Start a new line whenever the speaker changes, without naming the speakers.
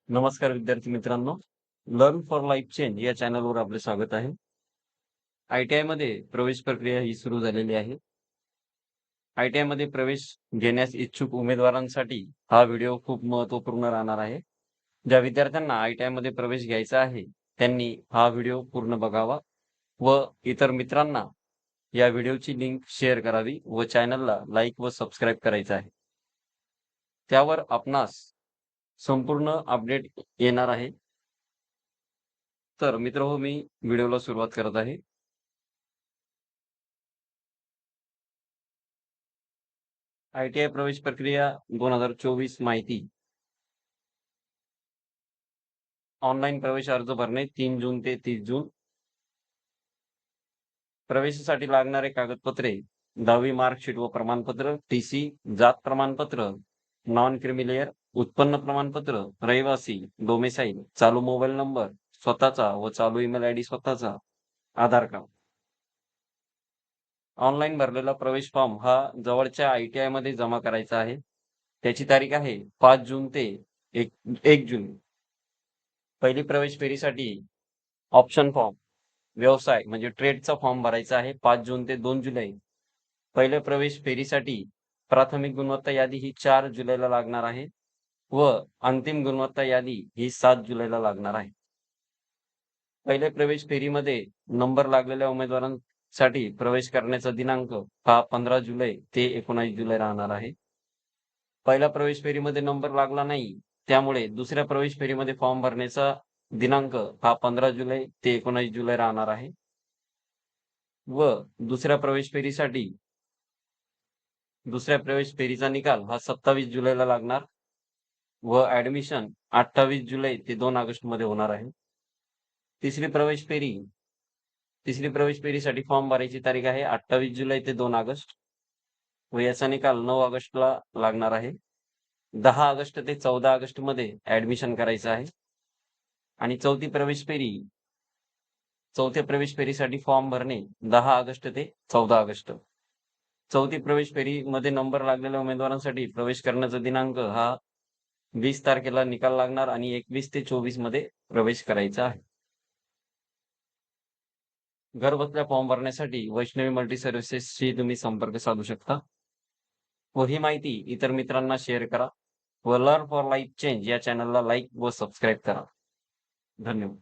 नमस्कार विद्यार्थी मित्रांनो. लर्न फॉर लाईफ चेंज या चॅनलवर आपले स्वागत आहे. आय-टी-आय मध्ये प्रवेश प्रक्रिया ही सुरू झालेली आहे. आय-टी-आय मध्ये प्रवेश घेण्यास इच्छुक उमेदवारांसाठी हा व्हिडिओ खूप महत्त्वपूर्ण राहणार आहे. ज्या विद्यार्थ्यांना आय-टी-आय मध्ये प्रवेश घ्यायचा आहे, त्यांनी हा व्हिडिओ पूर्ण बघावा व इतर मित्रांना या व्हिडिओची लिंक शेअर करावी व चॅनलला लाईक व सबस्क्राईब करायचं आहे. त्यावर आपणास संपूर्ण अपडेट येणार आहे. तर मित्रहो, मी व्हिडिओला सुरुवात करत आहे. आय-टी-आय प्रवेश प्रक्रिया 2024 माहिती. ऑनलाईन प्रवेश अर्ज भरणे 3 जून ते 30 जून. प्रवेशासाठी लागणारे कागदपत्रे: 10वी मार्कशीट व प्रमाणपत्र, टीसी, जात प्रमाणपत्र, नॉन क्रिमिलेअर, उत्पन्न प्रमाणपत्र, रहिवासी, डोमेसाईल, चालू मोबाईल नंबर स्वतःचा व चालू ईमेल आयडी स्वतःचा, आधार कार्ड. ऑनलाईन भरलेला प्रवेश फॉर्म हा जवळच्या आय-टी-आय मध्ये जमा करायचा आहे. त्याची तारीख आहे 5 जून ते 1 जून. पहिली प्रवेश फेरीसाठी ऑप्शन फॉर्म, व्यवसाय म्हणजे ट्रेडचा फॉर्म भरायचा आहे 5 जून ते 2 जुलै. पहिल्या प्रवेश फेरीसाठी प्राथमिक गुणवत्ता यादी ही 4 जुलैला लागणार आहे व अंतिम गुणवत्ता यादी ही 7 जुलैला लागणार आहे. पहिल्या प्रवेश फेरीमध्ये नंबर लागलेल्या उमेदवारांसाठी प्रवेश करण्याचा दिनांक हा 15 जुलै ते 19 जुलै राहणार आहे. पहिल्या प्रवेश फेरीमध्ये नंबर लागला नाही, त्यामुळे दुसऱ्या प्रवेश फेरीमध्ये फॉर्म भरण्याचा दिनांक हा 15 जुलै ते 19 जुलै राहणार आहे व दुसऱ्या प्रवेश फेरीचा निकाल हा 27 जुलैला लागणार व ऍडमिशन 28 जुलै ते 2 ऑगस्ट मध्ये होणार आहे. तिसरी प्रवेश फेरीसाठी फॉर्म भरायची तारीख आहे 28 जुलै ते 2 ऑगस्ट व याचा निकाल 9 ऑगस्टला लागणार आहे. 10 ऑगस्ट ते 14 ऑगस्ट मध्ये ऍडमिशन करायचं आहे. आणि चौथ्या प्रवेश फेरीसाठी फॉर्म भरणे 10 ऑगस्ट ते 14 ऑगस्ट. चौथी प्रवेश फेरीमध्ये नंबर लागलेल्या उमेदवारांसाठी प्रवेश करण्याचा दिनांक हा 20 तारखेला निकाल लागणार आणि 21 ते 24 मध्ये प्रवेश करायचा आहे. घर बसल्या फॉर्म भरण्यासाठी वैष्णवी मल्टी सर्व्हिसेसशी तुम्ही संपर्क साधू शकता व ही माहिती इतर मित्रांना शेअर करा व लर्न फॉर लाईफ चेंज या चॅनलला लाईक व सबस्क्राईब करा. धन्यवाद.